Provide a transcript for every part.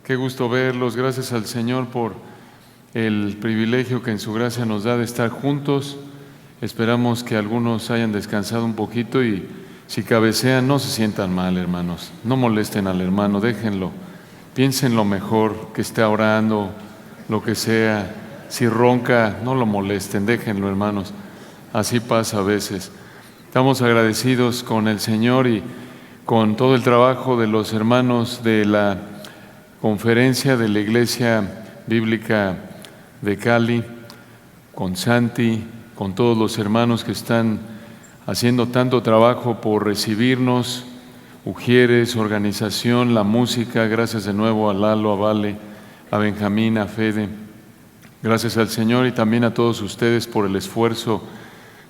Qué gusto verlos. Gracias al Señor por el privilegio que en su gracia nos da de estar juntos. Esperamos que algunos hayan descansado un poquito y si cabecean, no se sientan mal, hermanos. No molesten al hermano, déjenlo. Piensen lo mejor, que esté orando, lo que sea. Si ronca, no lo molesten, déjenlo, hermanos. Así pasa a veces. Estamos agradecidos con el Señor y con todo el trabajo de los hermanos de la conferencia de la Iglesia Bíblica de Cali, con Santi, con todos los hermanos que están haciendo tanto trabajo por recibirnos, Ujieres, organización, la música. Gracias de nuevo a Lalo, a Vale, a Benjamín, a Fede. Gracias al Señor y también a todos ustedes por el esfuerzo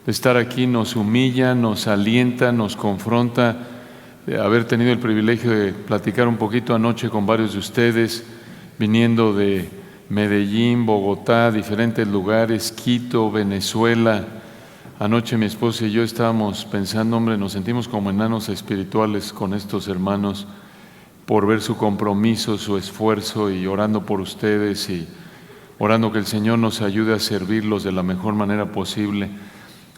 de estar aquí. Nos humilla, nos alienta, nos confronta. Haber tenido el privilegio de platicar un poquito anoche con varios de ustedes, viniendo de Medellín, Bogotá, diferentes lugares, Quito, Venezuela. Anoche mi esposa y yo estábamos pensando, hombre, nos sentimos como enanos espirituales con estos hermanos por ver su compromiso, su esfuerzo y orando por ustedes y orando que el Señor nos ayude a servirlos de la mejor manera posible.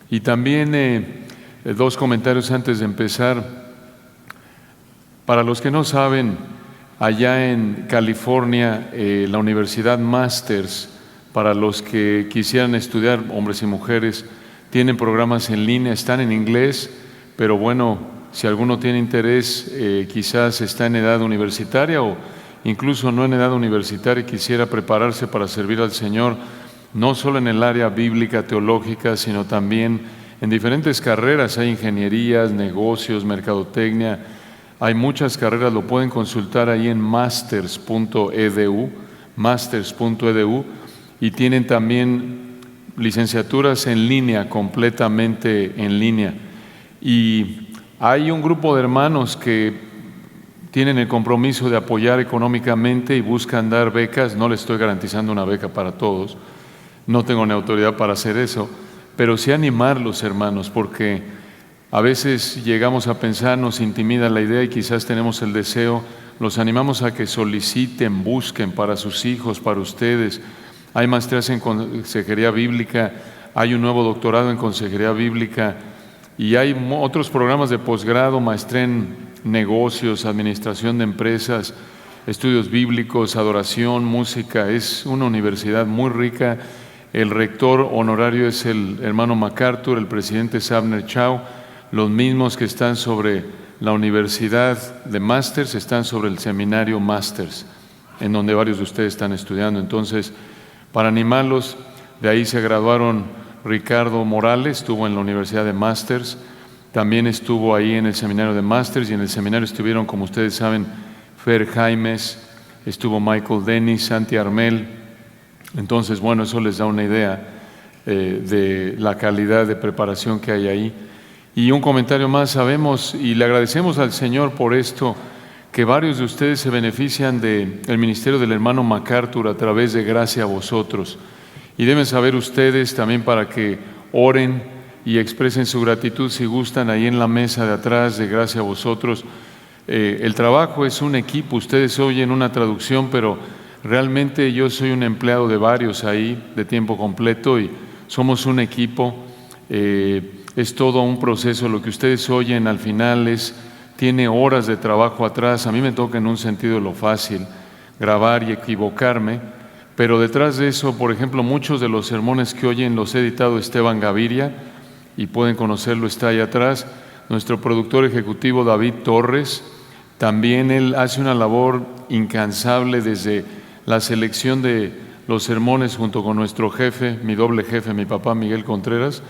Y también dos comentarios antes de empezar. Para los que no saben, allá en California, la Universidad Masters, para los que quisieran estudiar, hombres y mujeres, tienen programas en línea, están en inglés, pero bueno, si alguno tiene interés, quizás está en edad universitaria o incluso no en edad universitaria y quisiera prepararse para servir al Señor, no solo en el área bíblica, teológica, sino también en diferentes carreras. Hay ingenierías, negocios, mercadotecnia. Hay muchas carreras, lo pueden consultar ahí en masters.edu, y tienen también licenciaturas en línea, completamente en línea. Y hay un grupo de hermanos que tienen el compromiso de apoyar económicamente y buscan dar becas. No les estoy garantizando una beca para todos, no tengo ni autoridad para hacer eso, pero sí animarlos, hermanos, porque a veces llegamos a pensar, nos intimida la idea y quizás tenemos el deseo. Los animamos a que soliciten, busquen para sus hijos, para ustedes. Hay maestrías en consejería bíblica, hay un nuevo doctorado en consejería bíblica y hay otros programas de posgrado, maestría en negocios, administración de empresas, estudios bíblicos, adoración, música. Es una universidad muy rica. El rector honorario es el hermano MacArthur, el presidente es Abner Chao. Los mismos que están sobre la Universidad de Masters están sobre el seminario Masters, en donde varios de ustedes están estudiando. Entonces, para animarlos, de ahí se graduaron Ricardo Morales, estuvo en la Universidad de Masters, también estuvo ahí en el seminario de Masters, y en el seminario estuvieron, como ustedes saben, Fer Jaimes, estuvo Michael Dennis, Santi Armel. Entonces, bueno, eso les da una idea de la calidad de preparación que hay ahí. Y un comentario más, sabemos y le agradecemos al Señor por esto, que varios de ustedes se benefician del ministerio del hermano MacArthur a través de Gracia a Vosotros. Y deben saber ustedes también, para que oren y expresen su gratitud si gustan, ahí en la mesa de atrás de Gracia a Vosotros. El trabajo es un equipo, ustedes oyen una traducción, pero realmente yo soy un empleado de varios ahí de tiempo completo y somos un equipo. Es todo un proceso. Lo que ustedes oyen al final tiene horas de trabajo atrás. A mí me toca en un sentido lo fácil, grabar y equivocarme, pero detrás de eso, por ejemplo, muchos de los sermones que oyen los ha editado Esteban Gaviria y pueden conocerlo, está ahí atrás. Nuestro productor ejecutivo David Torres, también él hace una labor incansable desde la selección de los sermones junto con nuestro jefe, mi doble jefe, mi papá Miguel Contreras.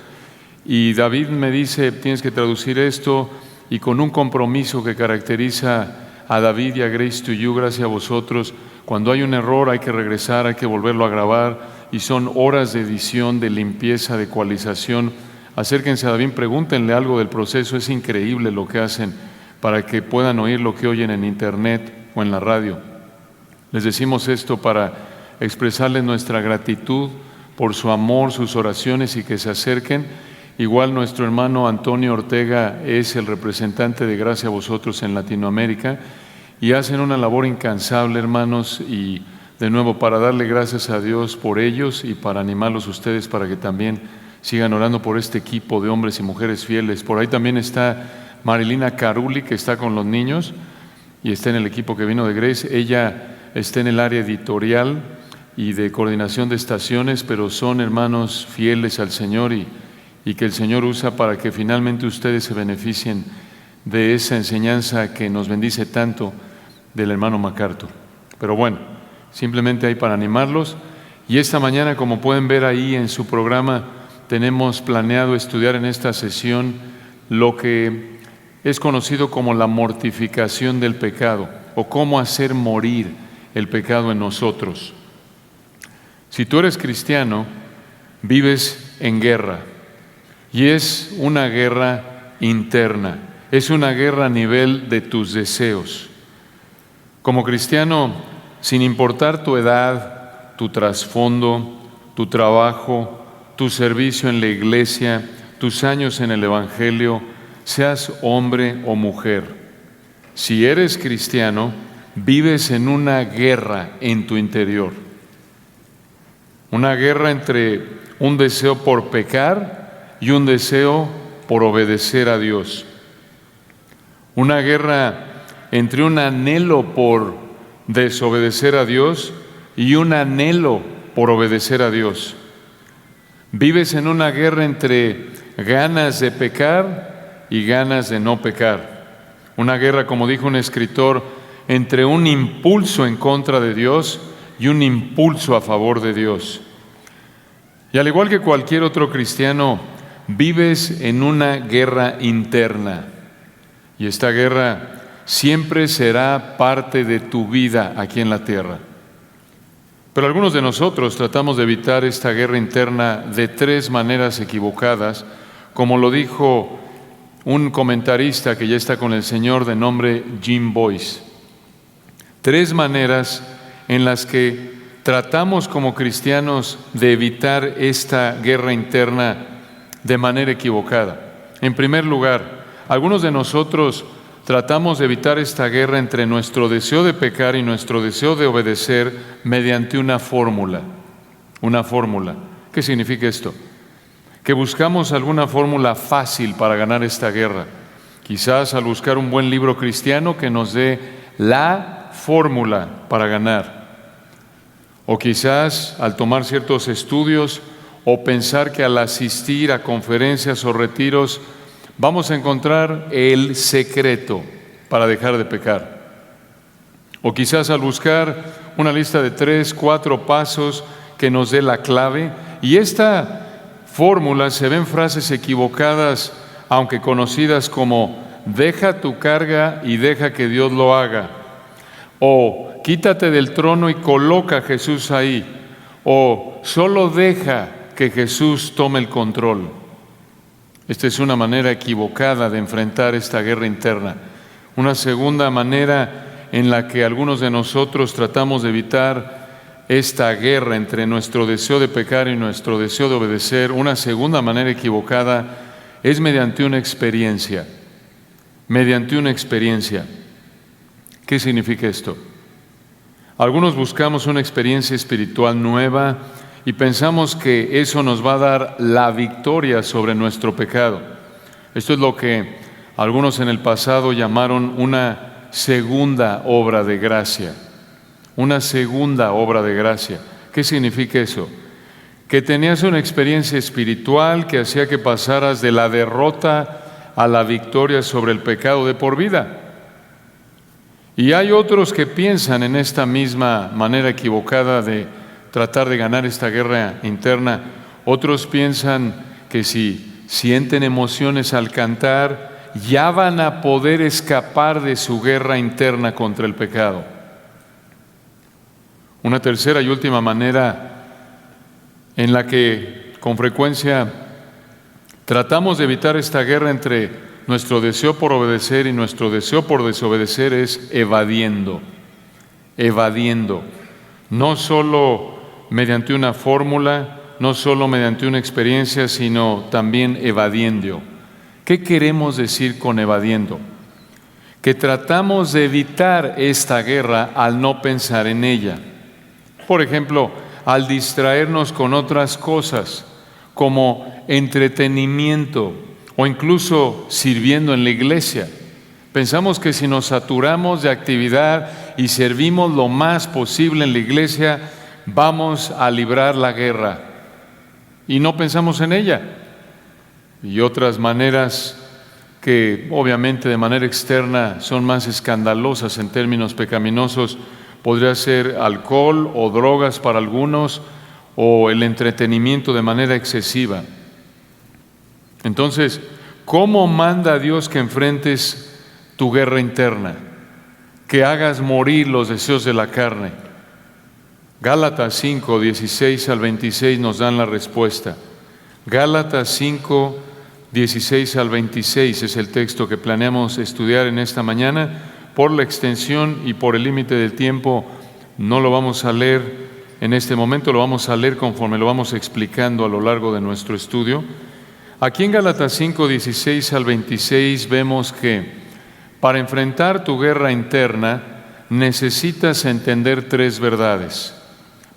Y David me dice, tienes que traducir esto, y con un compromiso que caracteriza a David y a Grace to You, Gracias a Vosotros. Cuando hay un error hay que regresar, hay que volverlo a grabar, y son horas de edición, de limpieza, de ecualización. Acérquense a David, pregúntenle algo del proceso. Es increíble lo que hacen para que puedan oír lo que oyen en internet o en la radio. Les decimos esto para expresarles nuestra gratitud por su amor, sus oraciones, y que se acerquen. Igual nuestro hermano Antonio Ortega es el representante de Gracia a Vosotros en Latinoamérica, y hacen una labor incansable, hermanos, y de nuevo para darle gracias a Dios por ellos y para animarlos a ustedes para que también sigan orando por este equipo de hombres y mujeres fieles. Por ahí también está Marilina Caruli, que está con los niños y está en el equipo que vino de Grace. Ella está en el área editorial y de coordinación de estaciones, pero son hermanos fieles al Señor y que el Señor usa para que finalmente ustedes se beneficien de esa enseñanza que nos bendice tanto del hermano MacArthur. Pero bueno, simplemente hay para animarlos. Y esta mañana, como pueden ver ahí en su programa, tenemos planeado estudiar en esta sesión lo que es conocido como la mortificación del pecado, o cómo hacer morir el pecado en nosotros. Si tú eres cristiano, vives en guerra, y es una guerra interna, es una guerra a nivel de tus deseos. Como cristiano, sin importar tu edad, tu trasfondo, tu trabajo, tu servicio en la iglesia, tus años en el Evangelio, seas hombre o mujer, si eres cristiano, vives en una guerra en tu interior. Una guerra entre un deseo por pecar y un deseo por obedecer a Dios. Una guerra entre un anhelo por desobedecer a Dios y un anhelo por obedecer a Dios. Vives en una guerra entre ganas de pecar y ganas de no pecar. Una guerra, como dijo un escritor, entre un impulso en contra de Dios y un impulso a favor de Dios. Y al igual que cualquier otro cristiano, vives en una guerra interna. Y esta guerra siempre será parte de tu vida aquí en la tierra. Pero algunos de nosotros tratamos de evitar esta guerra interna de tres maneras equivocadas, como lo dijo un comentarista que ya está con el Señor de nombre Jim Boyce. Tres maneras en las que tratamos como cristianos de evitar esta guerra interna de manera equivocada. En primer lugar, algunos de nosotros tratamos de evitar esta guerra entre nuestro deseo de pecar y nuestro deseo de obedecer mediante una fórmula. Una fórmula. ¿Qué significa esto? Que buscamos alguna fórmula fácil para ganar esta guerra. Quizás al buscar un buen libro cristiano que nos dé la fórmula para ganar. O quizás al tomar ciertos estudios o pensar que al asistir a conferencias o retiros vamos a encontrar el secreto para dejar de pecar. O quizás al buscar una lista de 3, 4 pasos que nos dé la clave. Y esta fórmula se ven frases equivocadas, aunque conocidas como deja tu carga y deja que Dios lo haga. O quítate del trono y coloca a Jesús ahí. O solo deja que Jesús tome el control. Esta es una manera equivocada de enfrentar esta guerra interna. Una segunda manera en la que algunos de nosotros tratamos de evitar esta guerra entre nuestro deseo de pecar y nuestro deseo de obedecer, una segunda manera equivocada es mediante una experiencia. Mediante una experiencia. ¿Qué significa esto? Algunos buscamos una experiencia espiritual nueva y pensamos que eso nos va a dar la victoria sobre nuestro pecado. Esto es lo que algunos en el pasado llamaron una segunda obra de gracia. Una segunda obra de gracia. ¿Qué significa eso? Que tenías una experiencia espiritual que hacía que pasaras de la derrota a la victoria sobre el pecado de por vida. Y hay otros que piensan en esta misma manera equivocada de tratar de ganar esta guerra interna. Otros piensan que si sienten emociones al cantar, ya van a poder escapar de su guerra interna contra el pecado. Una tercera y última manera en la que con frecuencia tratamos de evitar esta guerra entre nuestro deseo por obedecer y nuestro deseo por desobedecer es evadiendo. Evadiendo. No solo mediante una fórmula, no solo mediante una experiencia, sino también evadiendo. ¿Qué queremos decir con evadiendo? que tratamos de evitar esta guerra al no pensar en ella. Por ejemplo, al distraernos con otras cosas, como entretenimiento o incluso sirviendo en la iglesia. Pensamos que si nos saturamos de actividad y servimos lo más posible en la iglesia, vamos a librar la guerra. Y no pensamos en ella. Y otras maneras que obviamente de manera externa son más escandalosas en términos pecaminosos, podría ser alcohol o drogas para algunos, o el entretenimiento de manera excesiva. Entonces, ¿cómo manda Dios que enfrentes tu guerra interna? Que hagas morir los deseos de la carne. Gálatas 5, 16 al 26 nos dan la respuesta. Gálatas 5, 16 al 26 es el texto que planeamos estudiar en esta mañana. Por la extensión y por el límite del tiempo, no lo vamos a leer en este momento, lo vamos a leer conforme lo vamos explicando a lo largo de nuestro estudio. Aquí en Gálatas 5, 16 al 26 vemos que para enfrentar tu guerra interna necesitas entender tres verdades.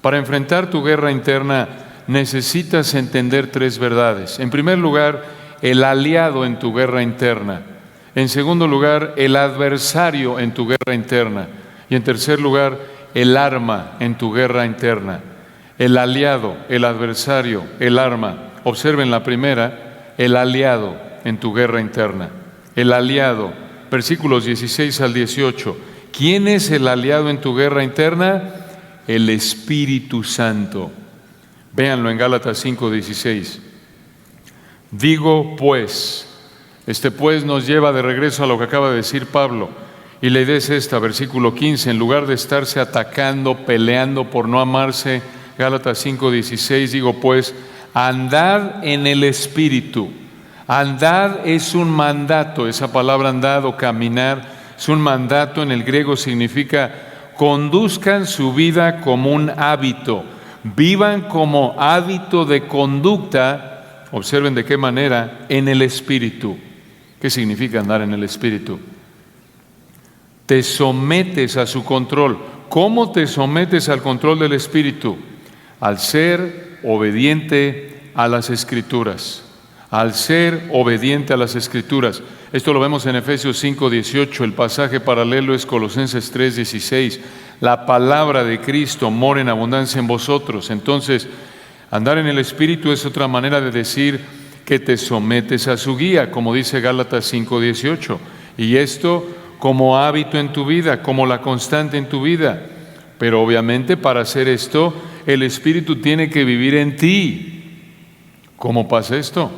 Para enfrentar tu guerra interna necesitas entender tres verdades. En primer lugar, el aliado en tu guerra interna. En segundo lugar, el adversario en tu guerra interna. Y en tercer lugar, el arma en tu guerra interna. El aliado, el adversario, el arma. Observen la primera, el aliado en tu guerra interna. El aliado, versículos 16 al 18. ¿Quién es el aliado en tu guerra interna? El Espíritu Santo. Véanlo en Gálatas 5, 16. Digo pues, pues nos lleva de regreso a lo que acaba de decir Pablo. Y la idea es esta, versículo 15, en lugar de estarse atacando, peleando por no amarse, Gálatas 5, 16, digo pues, andad en el Espíritu. Andad es un mandato, esa palabra andad o caminar es un mandato, en el griego significa conduzcan su vida como un hábito, vivan como hábito de conducta, observen de qué manera, en el Espíritu. ¿Qué significa andar en el Espíritu? Te sometes a su control. ¿Cómo te sometes al control del Espíritu? Al ser obediente a las Escrituras. Al ser obediente a las Escrituras. Esto lo vemos en Efesios 5, 18. El pasaje paralelo es Colosenses 3, 16. La palabra de Cristo mora en abundancia en vosotros. Entonces, andar en el Espíritu es otra manera de decir que te sometes a su guía, como dice Gálatas 5, 18. Y esto como hábito en tu vida, como la constante en tu vida. Pero obviamente para hacer esto, el Espíritu tiene que vivir en ti. ¿Cómo pasa esto?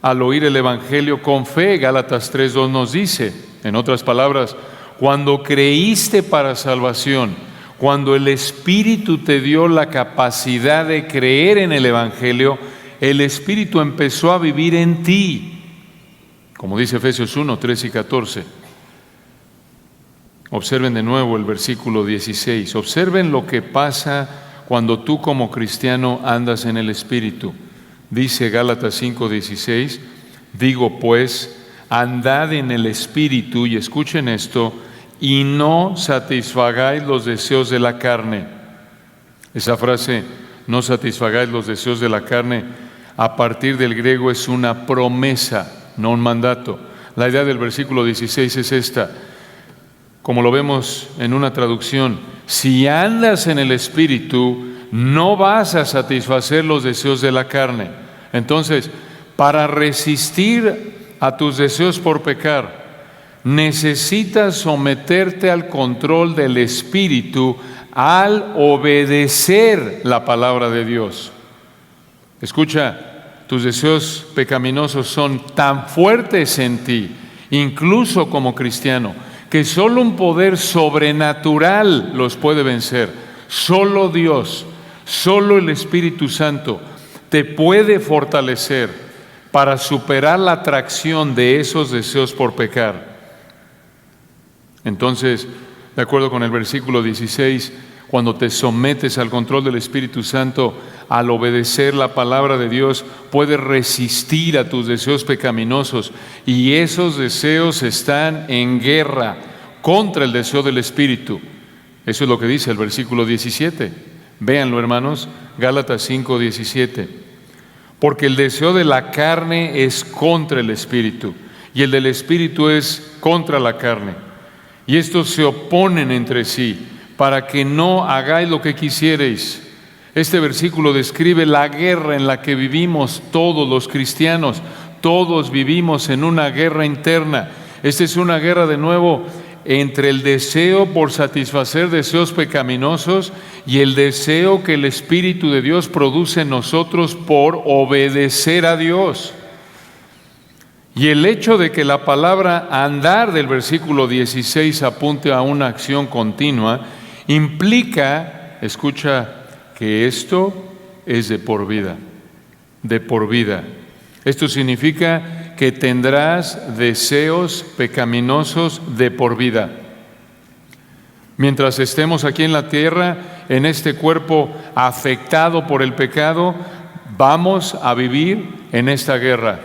Al oír el Evangelio con fe, Gálatas 3:2 nos dice, en otras palabras, cuando creíste para salvación, cuando el Espíritu te dio la capacidad de creer en el Evangelio, el Espíritu empezó a vivir en ti, como dice Efesios 1, 13 y 14. Observen de nuevo el versículo 16. Observen lo que pasa cuando tú como cristiano andas en el Espíritu. Dice Gálatas 5:16, digo pues, andad en el Espíritu, y escuchen esto, y no satisfagáis los deseos de la carne. Esa frase, no satisfagáis los deseos de la carne, a partir del griego es una promesa, no un mandato. La idea del versículo 16 es esta, como lo vemos en una traducción, si andas en el Espíritu, no vas a satisfacer los deseos de la carne. Entonces, para resistir a tus deseos por pecar, necesitas someterte al control del Espíritu al obedecer la palabra de Dios. Escucha, tus deseos pecaminosos son tan fuertes en ti, incluso como cristiano, que solo un poder sobrenatural los puede vencer. Solo Dios, solo el Espíritu Santo te puede fortalecer para superar la atracción de esos deseos por pecar. Entonces, de acuerdo con el versículo 16, cuando te sometes al control del Espíritu Santo, al obedecer la palabra de Dios, puedes resistir a tus deseos pecaminosos, y esos deseos están en guerra contra el deseo del Espíritu. Eso es lo que dice el versículo 17. Véanlo, hermanos, Gálatas 5:17. Porque el deseo de la carne es contra el Espíritu, y el del Espíritu es contra la carne. Y estos se oponen entre sí, para que no hagáis lo que quisierais. Este versículo describe la guerra en la que vivimos todos los cristianos. Todos vivimos en una guerra interna. Esta es una guerra, de nuevo, entre el deseo por satisfacer deseos pecaminosos y el deseo que el Espíritu de Dios produce en nosotros por obedecer a Dios. Y el hecho de que la palabra andar del versículo 16 apunte a una acción continua, implica, escucha, que esto es de por vida, de por vida. Esto significa que tendrás deseos pecaminosos de por vida. Mientras estemos aquí en la tierra, en este cuerpo afectado por el pecado, vamos a vivir en esta guerra.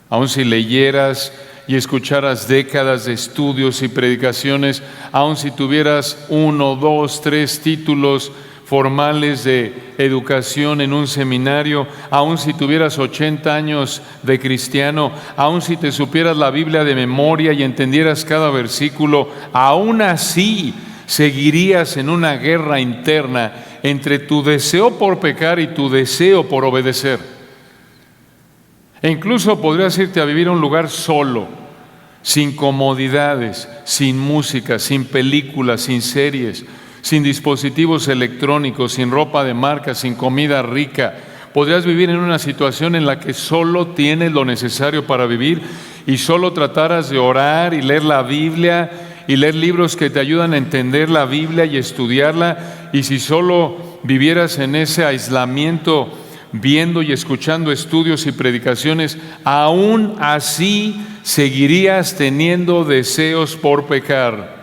Aun si leyeras y escucharas décadas de estudios y predicaciones, aun si tuvieras 1, 2, 3 títulos formales de educación en un seminario, aun si tuvieras 80 años de cristiano, aun si te supieras la Biblia de memoria y entendieras cada versículo, aún así seguirías en una guerra interna entre tu deseo por pecar y tu deseo por obedecer. E incluso podrías irte a vivir a un lugar solo, sin comodidades, sin música, sin películas, sin series, sin dispositivos electrónicos, sin ropa de marca, sin comida rica. Podrías vivir en una situación en la que solo tienes lo necesario para vivir y solo trataras de orar y leer la Biblia y leer libros que te ayudan a entender la Biblia y estudiarla. Y si solo vivieras en ese aislamiento, viendo y escuchando estudios y predicaciones, aún así seguirías teniendo deseos por pecar.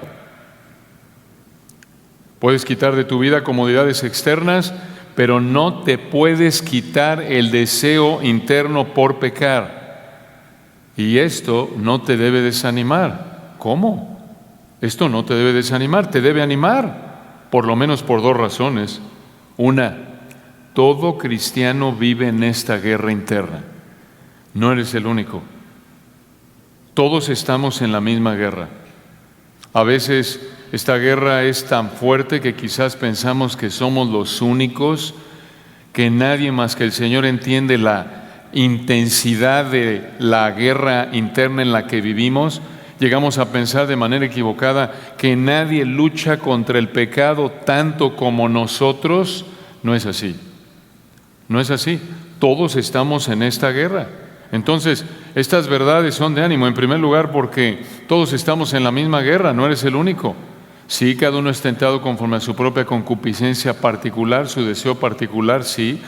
Puedes quitar de tu vida comodidades externas, pero no te puedes quitar el deseo interno por pecar. Y esto no te debe desanimar. ¿Cómo? Esto no te debe desanimar, te debe animar, por lo menos por 2 razones. Una, todo cristiano vive en esta guerra interna. No eres el único. Todos estamos en la misma guerra. A veces esta guerra es tan fuerte que quizás pensamos que somos los únicos, que nadie más que el Señor entiende la intensidad de la guerra interna en la que vivimos. Llegamos a pensar de manera equivocada que nadie lucha contra el pecado tanto como nosotros. No es así. No es así. Todos estamos en esta guerra. Entonces, estas verdades son de ánimo. En primer lugar, porque todos estamos en la misma guerra, no eres el único. Sí, cada uno es tentado conforme a su propia concupiscencia particular, su deseo particular, sí,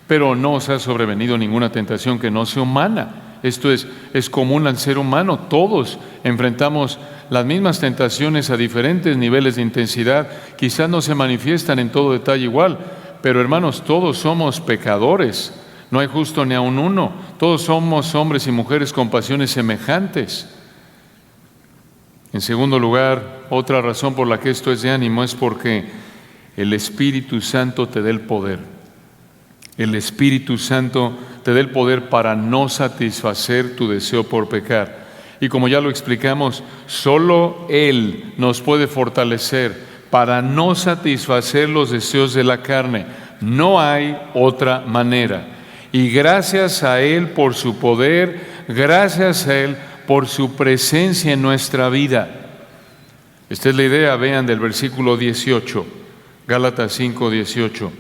pero no os ha sobrevenido ninguna tentación que no sea humana. Esto es común al ser humano. Todos enfrentamos las mismas tentaciones a diferentes niveles de intensidad. Quizás no se manifiestan en todo detalle igual, pero hermanos, todos somos pecadores. No hay justo ni aun uno. Todos somos hombres y mujeres con pasiones semejantes. En segundo lugar, otra razón por la que esto es de ánimo es porque el Espíritu Santo te da el poder. El Espíritu Santo te da el poder para no satisfacer tu deseo por pecar. Y como ya lo explicamos, solo Él nos puede fortalecer para no satisfacer los deseos de la carne. No hay otra manera. Y gracias a Él por su poder, gracias a Él por su presencia en nuestra vida. Esta es la idea, vean, del versículo 18, Gálatas 5, 18.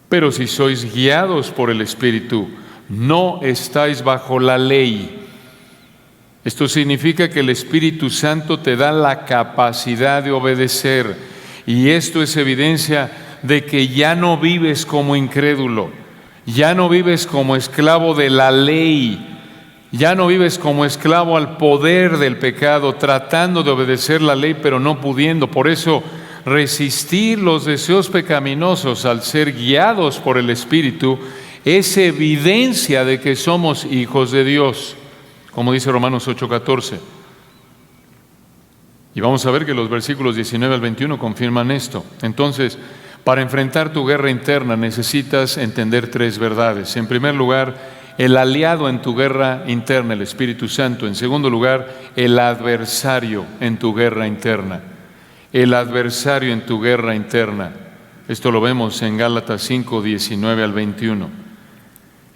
Pero si sois guiados por el Espíritu, no estáis bajo la ley. Esto significa que el Espíritu Santo te da la capacidad de obedecer. Y esto es evidencia de que ya no vives como incrédulo, ya no vives como esclavo de la ley, Ya no vives como esclavo al poder del pecado, tratando de obedecer la ley, pero no pudiendo. Por eso, resistir los deseos pecaminosos al ser guiados por el Espíritu es evidencia de que somos hijos de Dios, como dice Romanos 8:14. Y vamos a ver que los versículos 19 al 21 confirman esto. Entonces, para enfrentar tu guerra interna necesitas entender tres verdades. En primer lugar, el aliado en tu guerra interna, el Espíritu Santo. En segundo lugar, el adversario en tu guerra interna. El adversario en tu guerra interna. Esto lo vemos en Gálatas 5, 19 al 21.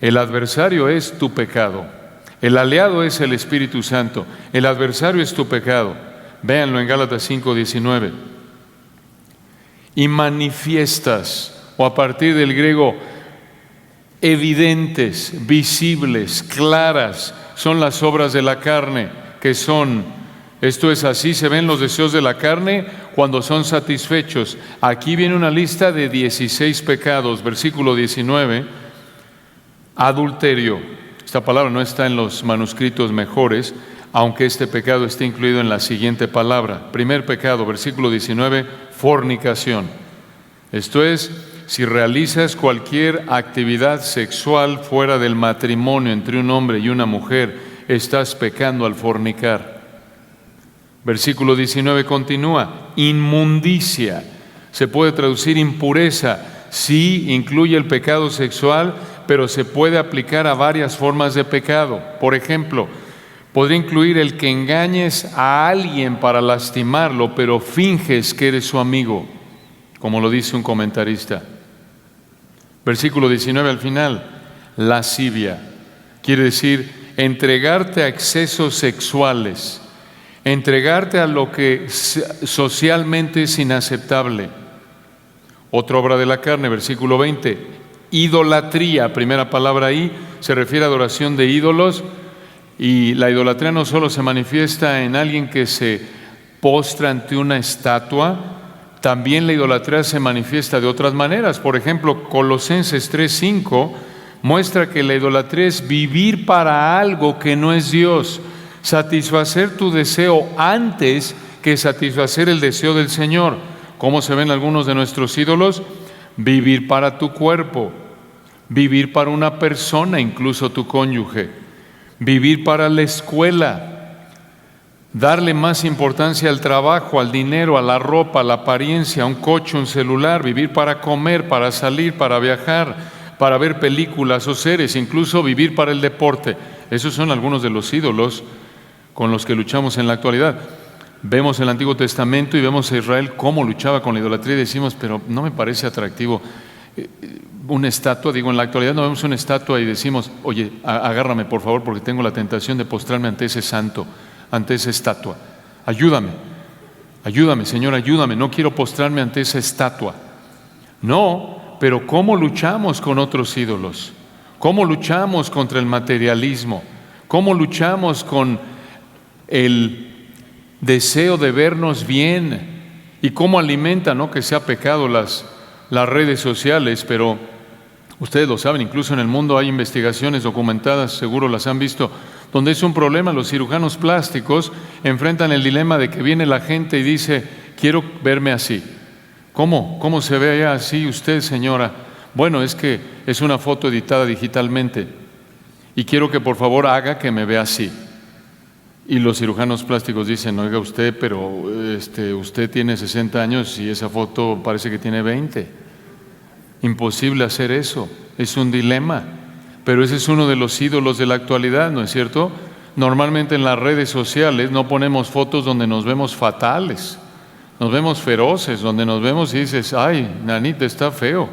El adversario es tu pecado. El aliado es el Espíritu Santo. El adversario es tu pecado. Véanlo en Gálatas 5, 19. Y manifiestas, o a partir del griego, evidentes, visibles, claras, son las obras de la carne, que son, esto es así, se ven los deseos de la carne cuando son satisfechos. Aquí viene una lista de 16 pecados, versículo 19, adulterio. Esta palabra no está en los manuscritos mejores, aunque este pecado esté incluido en la siguiente palabra. Primer pecado, versículo 19, fornicación. Esto es, si realizas cualquier actividad sexual fuera del matrimonio entre un hombre y una mujer, estás pecando al fornicar. Versículo 19 continúa, inmundicia. Se puede traducir impureza. Sí, incluye el pecado sexual, pero se puede aplicar a varias formas de pecado. Por ejemplo, podría incluir el que engañes a alguien para lastimarlo, pero finges que eres su amigo, como lo dice un comentarista. Versículo 19 al final, lascivia. Quiere decir entregarte a excesos sexuales, entregarte a lo que socialmente es inaceptable. Otra obra de la carne, versículo 20, idolatría. Primera palabra ahí se refiere a adoración de ídolos, y la idolatría no solo se manifiesta en alguien que se postra ante una estatua, también la idolatría se manifiesta de otras maneras. Por ejemplo, Colosenses 3:5 muestra que la idolatría es vivir para algo que no es Dios, satisfacer tu deseo antes que satisfacer el deseo del Señor. ¿Cómo se ven algunos de nuestros ídolos? Vivir para tu cuerpo, vivir para una persona, incluso tu cónyuge, vivir para la escuela, darle más importancia al trabajo, al dinero, a la ropa, a la apariencia, a un coche, un celular, vivir para comer, para salir, para viajar, para ver películas o series, incluso vivir para el deporte. Esos son algunos de los ídolos con los que luchamos en la actualidad. Vemos el Antiguo Testamento y vemos a Israel cómo luchaba con la idolatría y decimos, pero no me parece atractivo una estatua. Digo, en la actualidad no vemos una estatua y decimos, oye, agárrame por favor porque tengo la tentación de postrarme ante ese santo, ante esa estatua. Ayúdame, Señor, ayúdame, no quiero postrarme ante esa estatua. No, pero ¿cómo luchamos con otros ídolos? ¿Cómo luchamos contra el materialismo? ¿Cómo luchamos con el deseo de vernos bien? ¿Y cómo alimenta, no que sea pecado las redes sociales? Pero ustedes lo saben, incluso en el mundo hay investigaciones documentadas, seguro las han visto, donde es un problema. Los cirujanos plásticos enfrentan el dilema de que viene la gente y dice, quiero verme así. ¿Cómo se ve allá así usted, señora? Bueno, es que es una foto editada digitalmente y quiero que por favor haga que me vea así. Y los cirujanos plásticos dicen, oiga usted, pero usted tiene 60 años y esa foto parece que tiene 20. Imposible hacer eso, es un dilema. Pero ese es uno de los ídolos de la actualidad, ¿no es cierto? Normalmente en las redes sociales no ponemos fotos donde nos vemos fatales, nos vemos feroces, donde nos vemos y dices, ay, nanita, está feo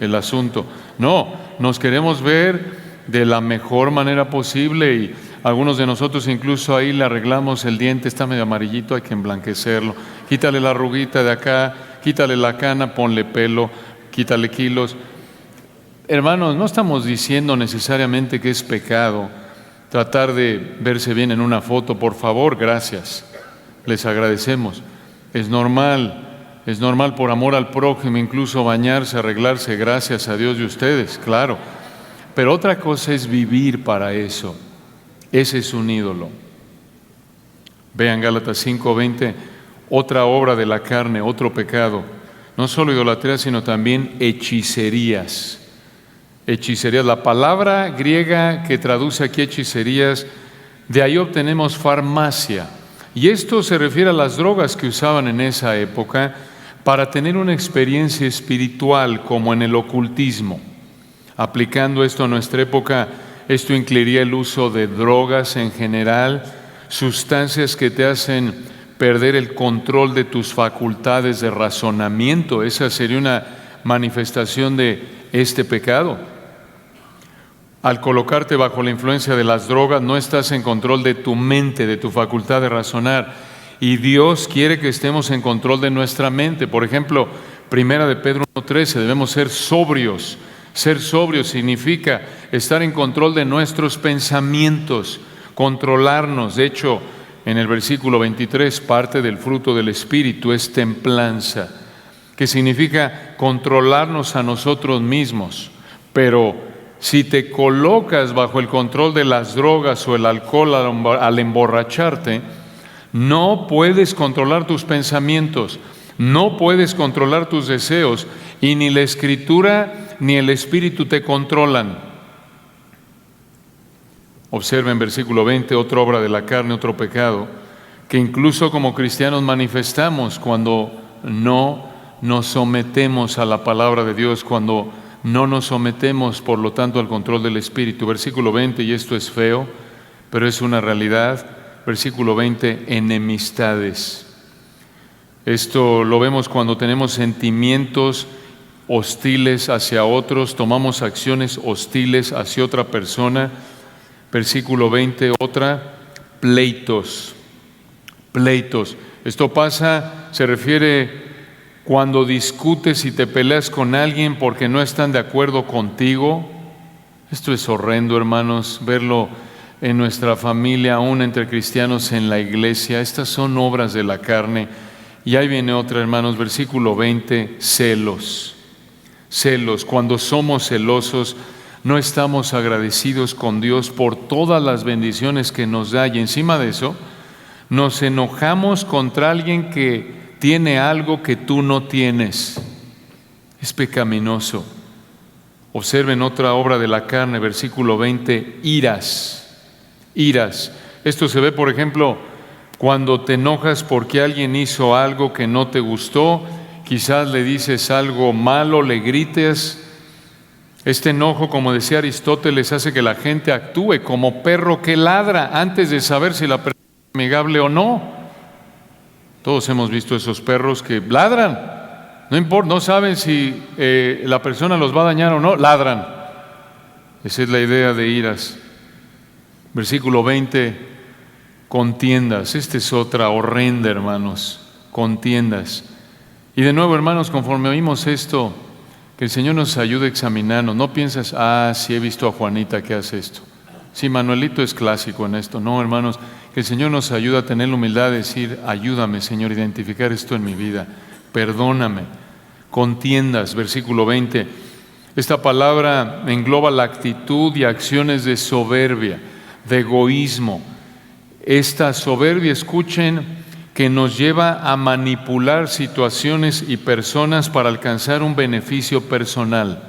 el asunto. No, nos queremos ver de la mejor manera posible y algunos de nosotros incluso ahí le arreglamos el diente, está medio amarillito, hay que emblanquecerlo, quítale la arruguita de acá, quítale la cana, ponle pelo, quítale kilos. Hermanos, no estamos diciendo necesariamente que es pecado tratar de verse bien en una foto. Por favor, gracias, les agradecemos. Es normal por amor al prójimo, incluso bañarse, arreglarse, gracias a Dios de ustedes, claro. Pero otra cosa es vivir para eso. Ese es un ídolo. Vean Gálatas 5:20, otra obra de la carne, otro pecado. No solo idolatría, sino también hechicerías. Hechicerías. La palabra griega que traduce aquí hechicerías, de ahí obtenemos farmacia. Y esto se refiere a las drogas que usaban en esa época para tener una experiencia espiritual, como en el ocultismo. Aplicando esto a nuestra época, esto incluiría el uso de drogas en general, sustancias que te hacen perder el control de tus facultades de razonamiento. Esa sería una manifestación de este pecado. Al colocarte bajo la influencia de las drogas, no estás en control de tu mente, de tu facultad de razonar. Y Dios quiere que estemos en control de nuestra mente. Por ejemplo, 1 de Pedro 1:13, debemos ser sobrios. Ser sobrio significa estar en control de nuestros pensamientos, controlarnos. De hecho, en el versículo 23, parte del fruto del Espíritu es templanza, que significa controlarnos a nosotros mismos. Pero si te colocas bajo el control de las drogas o el alcohol al emborracharte, no puedes controlar tus pensamientos, no puedes controlar tus deseos, y ni la Escritura ni el Espíritu te controlan. Observen versículo 20, otra obra de la carne, otro pecado, que incluso como cristianos manifestamos cuando no nos sometemos a la palabra de Dios, cuando no nos sometemos, por lo tanto, al control del Espíritu. Versículo 20, y esto es feo, pero es una realidad. Versículo 20, enemistades. Esto lo vemos cuando tenemos sentimientos hostiles hacia otros, tomamos acciones hostiles hacia otra persona. Versículo 20, otra, pleitos. Pleitos. Esto pasa, se refiere cuando discutes y te peleas con alguien porque no están de acuerdo contigo. Esto es horrendo, hermanos, verlo en nuestra familia, aún entre cristianos en la iglesia. Estas son obras de la carne. Y ahí viene otra, hermanos, versículo 20, celos. Celos. Cuando somos celosos, no estamos agradecidos con Dios por todas las bendiciones que nos da, y encima de eso, nos enojamos contra alguien que tiene algo que tú no tienes. Es pecaminoso. Observen otra obra de la carne, versículo 20, iras. Iras. Esto se ve, por ejemplo, cuando te enojas porque alguien hizo algo que no te gustó, quizás le dices algo malo, le grites. Este enojo, como decía Aristóteles, hace que la gente actúe como perro que ladra antes de saber si la persona es amigable o no. Todos hemos visto esos perros que ladran, no importa, no saben si la persona los va a dañar o no, ladran. Esa es la idea de iras. Versículo 20, contiendas. Esta es otra horrenda, hermanos, contiendas. Y de nuevo, hermanos, conforme oímos esto, que el Señor nos ayude a examinarnos. No piensas, sí he visto a Juanita que hace esto. Sí, Manuelito es clásico en esto. No, hermanos, que el Señor nos ayude a tener la humildad de decir, ayúdame, Señor, a identificar esto en mi vida. Perdóname. Contiendas, versículo 20. Esta palabra engloba la actitud y acciones de soberbia, de egoísmo. Esta soberbia, escuchen, que nos lleva a manipular situaciones y personas para alcanzar un beneficio personal.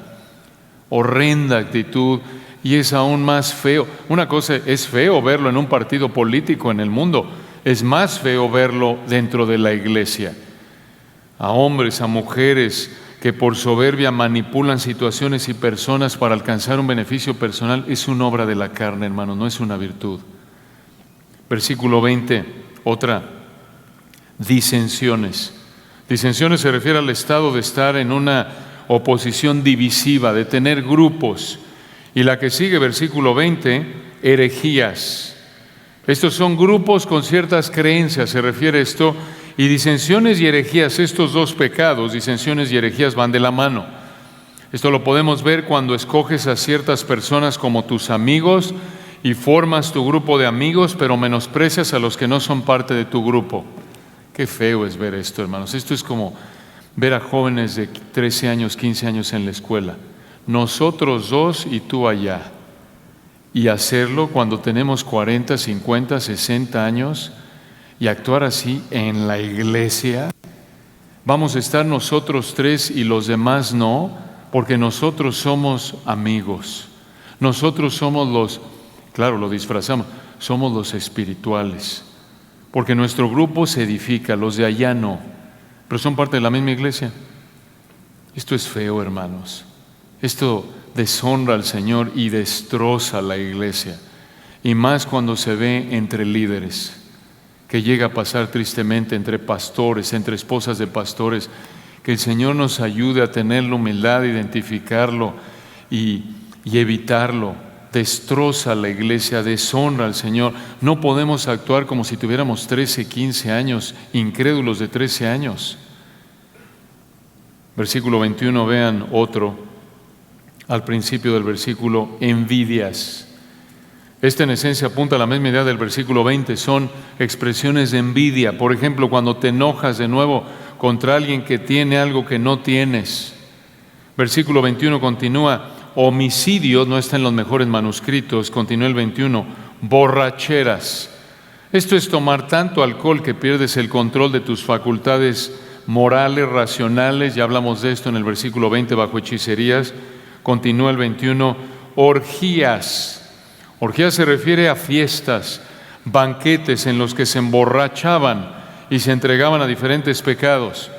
Horrenda actitud, y es aún más feo. Una cosa es feo verlo en un partido político en el mundo, es más feo verlo dentro de la iglesia. A hombres, a mujeres que por soberbia manipulan situaciones y personas para alcanzar un beneficio personal, es una obra de la carne, hermano, no es una virtud. Versículo 20, otra. Disensiones. Disensiones se refiere al estado de estar en una oposición divisiva, de tener grupos. Y la que sigue, versículo 20, herejías. Estos son grupos con ciertas creencias, se refiere esto. Y disensiones y herejías, estos dos pecados, disensiones y herejías, van de la mano. Esto lo podemos ver cuando escoges a ciertas personas como tus amigos y formas tu grupo de amigos, pero menosprecias a los que no son parte de tu grupo. Qué feo es ver esto, hermanos. Esto es como ver a jóvenes de 13 años, 15 años en la escuela. Nosotros dos y tú allá. y hacerlo cuando tenemos 40, 50, 60 años y actuar así en la iglesia? Vamos a estar nosotros tres y los demás no, porque nosotros somos amigos. Nosotros somos claro, lo disfrazamos, somos los espirituales. Porque nuestro grupo se edifica, los de allá no, pero son parte de la misma iglesia. Esto es feo, hermanos. Esto deshonra al Señor y destroza la iglesia. Y más cuando se ve entre líderes, que llega a pasar tristemente entre pastores, entre esposas de pastores. Que el Señor nos ayude a tener la humildad de identificarlo y evitarlo. Destroza la iglesia, deshonra al Señor. No podemos actuar como si tuviéramos 13, 15 años, incrédulos de 13 años. Versículo 21, vean otro, al principio del versículo, envidias. Esta en esencia apunta a la misma idea del versículo 20, son expresiones de envidia. Por ejemplo, cuando te enojas de nuevo contra alguien que tiene algo que no tienes. Versículo 21 continúa, homicidio, no está en los mejores manuscritos, continúa el 21, borracheras. Esto es tomar tanto alcohol que pierdes el control de tus facultades morales, racionales. Ya hablamos de esto en el versículo 20 bajo hechicerías. Continúa el 21, orgías. Orgías se refiere a fiestas, banquetes en los que se emborrachaban y se entregaban a diferentes pecados.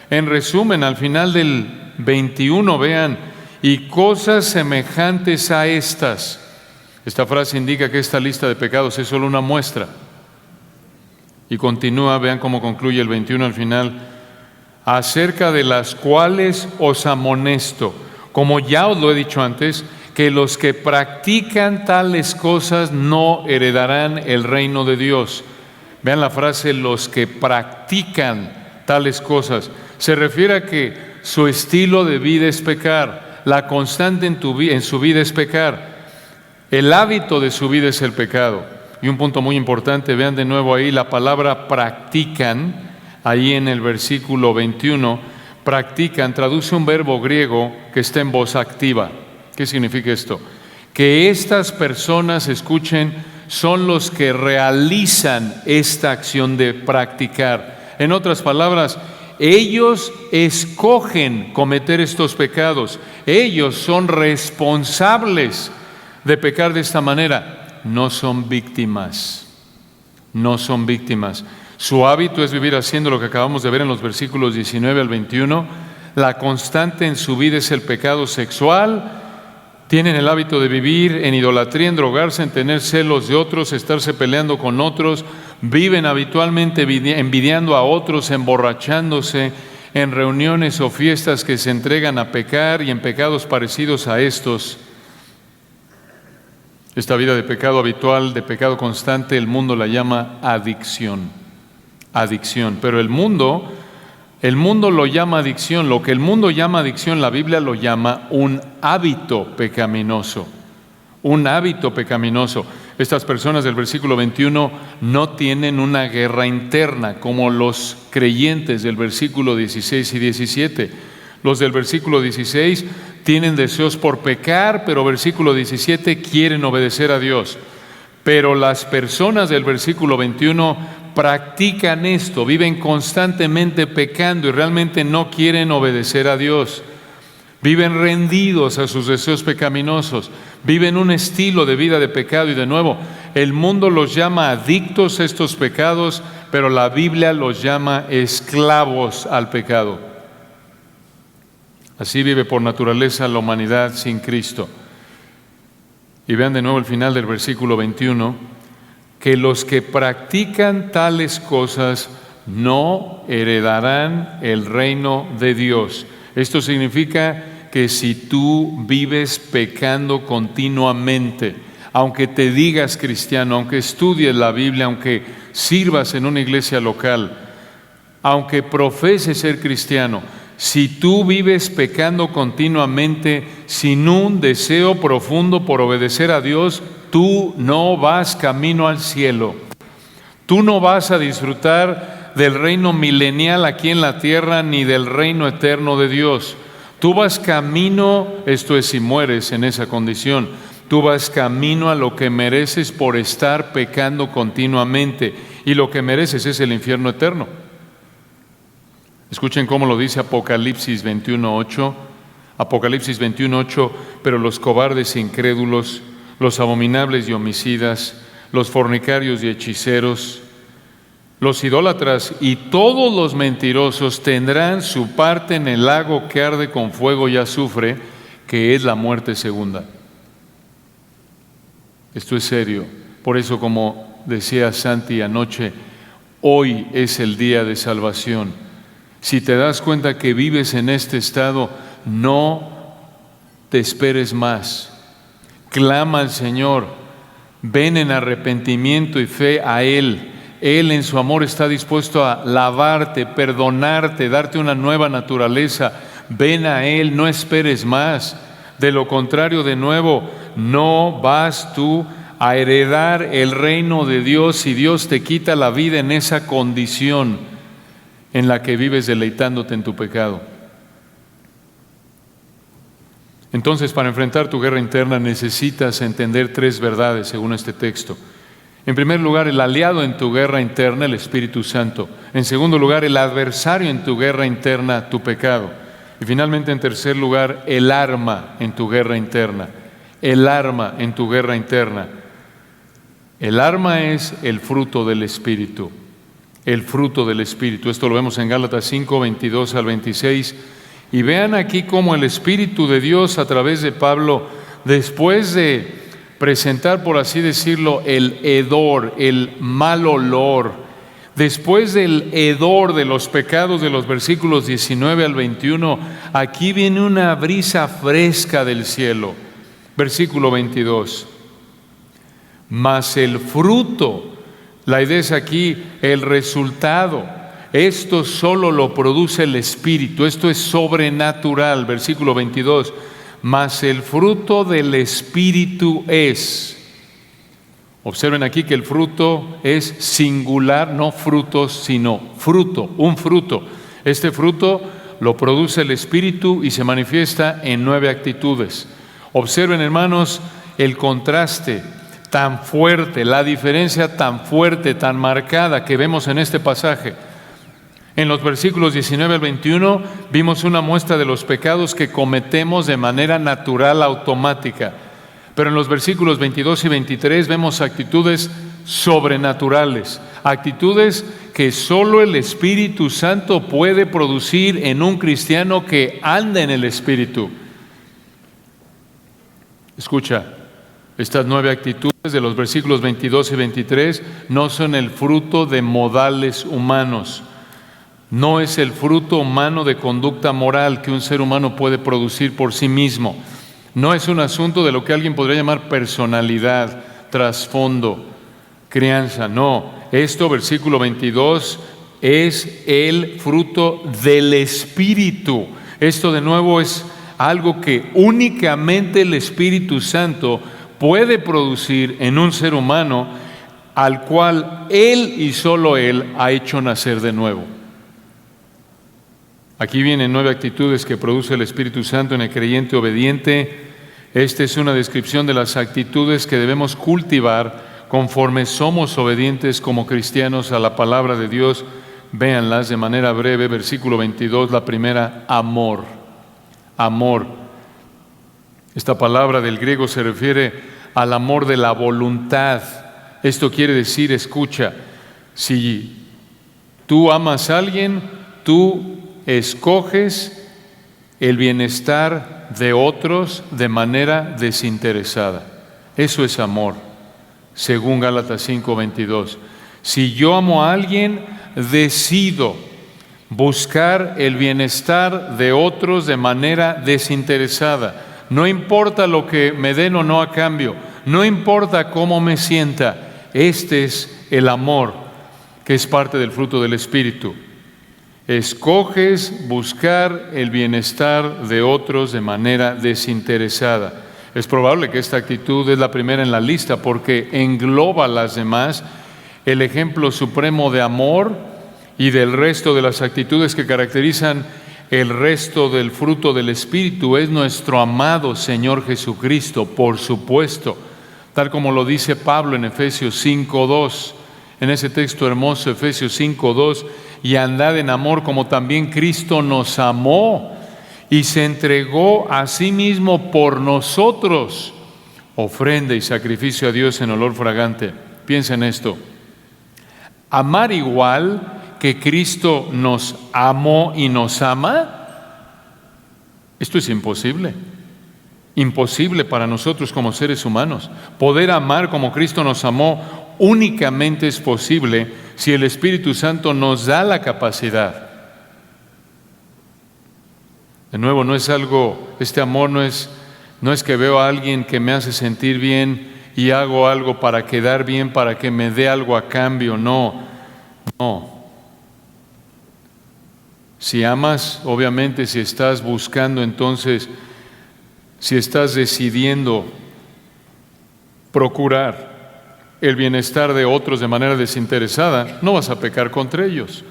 En resumen, al final del 21, vean, y cosas semejantes a estas. Esta frase indica que esta lista de pecados es solo una muestra. Y continúa, vean cómo concluye el 21 al final, acerca de las cuales os amonesto, como ya os lo he dicho antes, que los que practican tales cosas no heredarán el reino de Dios. Vean la frase, los que practican tales cosas. Se refiere a que su estilo de vida es pecar, la constante en su vida es pecar, el hábito de su vida es el pecado. Y un punto muy importante, vean de nuevo ahí la palabra practican, ahí en el versículo 21, practican, traduce un verbo griego que está en voz activa. ¿Qué significa esto? Que estas personas, escuchen, son los que realizan esta acción de practicar. En otras palabras, ellos escogen cometer estos pecados. Ellos son responsables de pecar de esta manera. No son víctimas. No son víctimas. Su hábito es vivir haciendo lo que acabamos de ver en los versículos 19 al 21. La constante en su vida es el pecado sexual. Tienen el hábito de vivir en idolatría, en drogarse, en tener celos de otros, estarse peleando con otros. Viven habitualmente envidiando a otros, emborrachándose en reuniones o fiestas que se entregan a pecar y en pecados parecidos a estos. Esta vida de pecado habitual, de pecado constante, el mundo la llama adicción. Adicción. Pero el mundo lo llama adicción. Lo que el mundo llama adicción, la Biblia lo llama un hábito pecaminoso. Un hábito pecaminoso. Estas personas del versículo 21 no tienen una guerra interna como los creyentes del versículo 16 y 17. Los del versículo 16 tienen deseos por pecar, pero versículo 17 quieren obedecer a Dios. Pero las personas del versículo 21 practican esto, viven constantemente pecando y realmente no quieren obedecer a Dios. Viven rendidos a sus deseos pecaminosos, viven un estilo de vida de pecado y de nuevo, el mundo los llama adictos a estos pecados, pero la Biblia los llama esclavos al pecado. Así vive por naturaleza la humanidad sin Cristo. Y vean de nuevo el final del versículo 21, que los que practican tales cosas no heredarán el reino de Dios. Esto significa que si tú vives pecando continuamente, aunque te digas cristiano, aunque estudies la Biblia, aunque sirvas en una iglesia local, aunque profeses ser cristiano, si tú vives pecando continuamente sin un deseo profundo por obedecer a Dios, tú no vas camino al cielo. Tú no vas a disfrutar del reino milenial aquí en la tierra ni del reino eterno de Dios. Tú vas camino, esto es si mueres en esa condición, Tú vas camino a lo que mereces por estar pecando continuamente, y lo que mereces es el infierno eterno. Escuchen cómo lo dice Apocalipsis 21:8. Apocalipsis 21:8, pero los cobardes e incrédulos, los abominables y homicidas, los fornicarios y hechiceros, los idólatras y todos los mentirosos tendrán su parte en el lago que arde con fuego y azufre, que es la muerte segunda. Esto es serio. Por eso, como decía Santi anoche, hoy es el día de salvación. Si te das cuenta que vives en este estado, no te esperes más. Clama al Señor, ven en arrepentimiento y fe a Él. Él en su amor está dispuesto a lavarte, perdonarte, darte una nueva naturaleza. Ven a Él, no esperes más. De lo contrario, de nuevo, no vas tú a heredar el reino de Dios si Dios te quita la vida en esa condición en la que vives deleitándote en tu pecado. Entonces, para enfrentar tu guerra interna necesitas entender tres verdades según este texto. En primer lugar, el aliado en tu guerra interna, el Espíritu Santo. En segundo lugar, el adversario en tu guerra interna, tu pecado. Y finalmente, en tercer lugar, el arma en tu guerra interna. El arma en tu guerra interna. El arma es el fruto del Espíritu. El fruto del Espíritu. Esto lo vemos en Gálatas 5, 22 al 26. Y vean aquí cómo el Espíritu de Dios, a través de Pablo, después de presentar, por así decirlo, el hedor, el mal olor, después del hedor de los pecados de los versículos 19 al 21, aquí viene una brisa fresca del cielo. Versículo 22. Mas el fruto, la idea es aquí el resultado. Esto solo lo produce el Espíritu, esto es sobrenatural. Versículo 22. Mas el fruto del Espíritu es. Observen aquí que el fruto es singular, no frutos, sino fruto, un fruto. Este fruto lo produce el Espíritu y se manifiesta en 9 actitudes. Observen, hermanos, el contraste tan fuerte, la diferencia tan fuerte, tan marcada que vemos en este pasaje. En los versículos 19 al 21 vimos una muestra de los pecados que cometemos de manera natural, automática. Pero en los versículos 22 y 23 vemos actitudes sobrenaturales, actitudes que solo el Espíritu Santo puede producir en un cristiano que anda en el Espíritu. Escucha, estas 9 actitudes de los versículos 22 y 23 no son el fruto de modales humanos. No es el fruto humano de conducta moral que un ser humano puede producir por sí mismo. No es un asunto de lo que alguien podría llamar personalidad, trasfondo, crianza. No, esto, versículo 22, es el fruto del Espíritu. Esto de nuevo es algo que únicamente el Espíritu Santo puede producir en un ser humano al cual Él y solo Él ha hecho nacer de nuevo. Aquí vienen 9 actitudes que produce el Espíritu Santo en el creyente obediente. Esta es una descripción de las actitudes que debemos cultivar conforme somos obedientes como cristianos a la palabra de Dios. Véanlas de manera breve. Versículo 22, la primera, amor. Amor. Esta palabra del griego se refiere al amor de la voluntad. Esto quiere decir, escucha, si tú amas a alguien, tú escoges el bienestar de otros de manera desinteresada. Eso es amor, según Gálatas 5:22. Si yo amo a alguien, decido buscar el bienestar de otros de manera desinteresada. No importa lo que me den o no a cambio, no importa cómo me sienta. Este es el amor que es parte del fruto del Espíritu. Escoges buscar el bienestar de otros de manera desinteresada. Es probable que esta actitud es la primera en la lista porque engloba las demás. El ejemplo supremo de amor y del resto de las actitudes que caracterizan el resto del fruto del Espíritu es nuestro amado Señor Jesucristo, por supuesto, tal como lo dice Pablo en Efesios 5:2, en ese texto hermoso, Efesios 5:2, y andad en amor como también Cristo nos amó y se entregó a sí mismo por nosotros, ofrenda y sacrificio a Dios en olor fragante. Piensa en esto: amar igual que Cristo nos amó y nos ama, esto es imposible. Imposible para nosotros como seres humanos. Poder amar como Cristo nos amó únicamente es posible si el Espíritu Santo nos da la capacidad. De nuevo, no es algo, este amor no es que veo a alguien que me hace sentir bien y hago algo para quedar bien, para que me dé algo a cambio. No. Si amas, obviamente, si estás buscando, entonces, si estás decidiendo procurar el bienestar de otros de manera desinteresada, no vas a pecar contra ellos.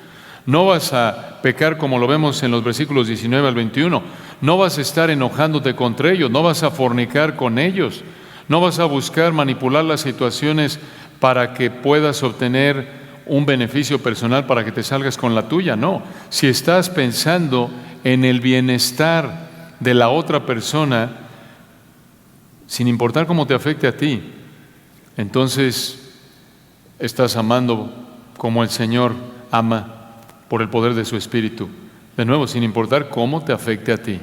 No vas a pecar como lo vemos en los versículos 19 al 21. No vas a estar enojándote contra ellos, no vas a fornicar con ellos, no vas a buscar manipular las situaciones para que puedas obtener un beneficio personal para que te salgas con la tuya. No, si estás pensando en el bienestar de la otra persona, sin importar cómo te afecte a ti, entonces estás amando como el Señor ama por el poder de su Espíritu. De nuevo, sin importar cómo te afecte a ti.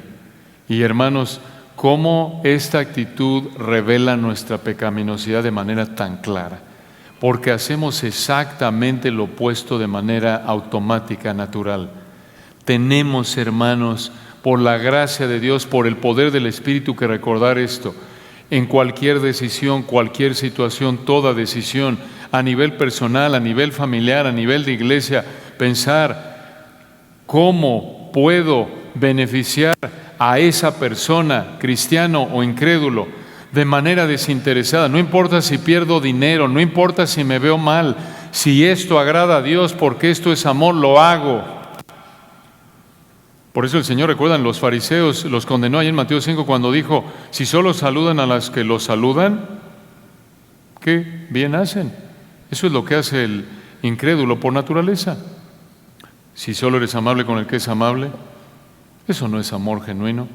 Y hermanos, cómo esta actitud revela nuestra pecaminosidad de manera tan clara. Porque hacemos exactamente lo opuesto de manera automática, natural. Tenemos, hermanos, por la gracia de Dios, por el poder del Espíritu, que recordar esto. En cualquier decisión, cualquier situación, toda decisión, a nivel personal, a nivel familiar, a nivel de iglesia, pensar cómo puedo beneficiar a esa persona, cristiano o incrédulo, de manera desinteresada. No importa si pierdo dinero, no importa si me veo mal, si esto agrada a Dios, porque esto es amor, lo hago. Por eso el Señor, recuerdan, los fariseos los condenó ahí en Mateo 5 cuando dijo: si solo saludan a las que los saludan, ¿qué bien hacen? Eso es lo que hace el incrédulo por naturaleza. Si solo eres amable con el que es amable, eso no es amor genuino.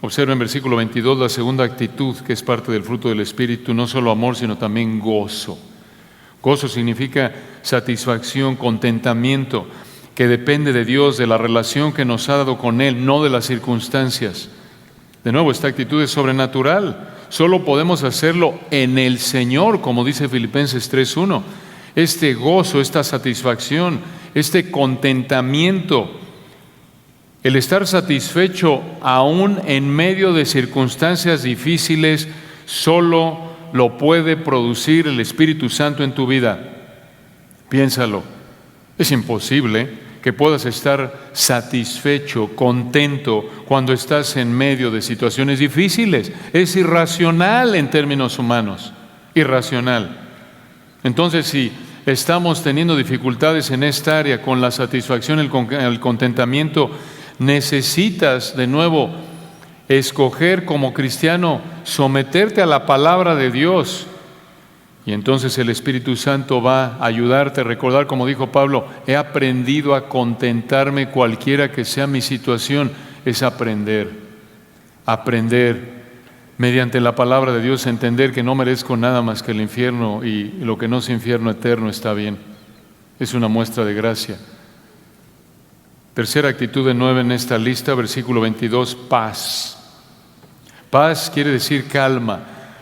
Observa en versículo 22 la segunda actitud que es parte del fruto del Espíritu: no solo amor, sino también gozo. Gozo significa satisfacción, contentamiento, que depende de Dios, de la relación que nos ha dado con Él, no de las circunstancias. De nuevo, esta actitud es sobrenatural. Solo podemos hacerlo en el Señor, como dice Filipenses 3:1. Este gozo, esta satisfacción, este contentamiento, el estar satisfecho aún en medio de circunstancias difíciles, solo lo puede producir el Espíritu Santo en tu vida. Piénsalo. Es imposible que puedas estar satisfecho, contento, cuando estás en medio de situaciones difíciles. Es irracional en términos humanos. Irracional. Entonces, si estamos teniendo dificultades en esta área con la satisfacción, el contentamiento, necesitas de nuevo escoger como cristiano someterte a la palabra de Dios, y entonces el Espíritu Santo va a ayudarte a recordar, como dijo Pablo: he aprendido a contentarme cualquiera que sea mi situación. Es aprender mediante la palabra de Dios, entender que no merezco nada más que el infierno, y lo que no es infierno eterno está bien. Es una muestra de gracia. Tercera actitud de 9 en esta lista, versículo 22, paz. Paz quiere decir calma,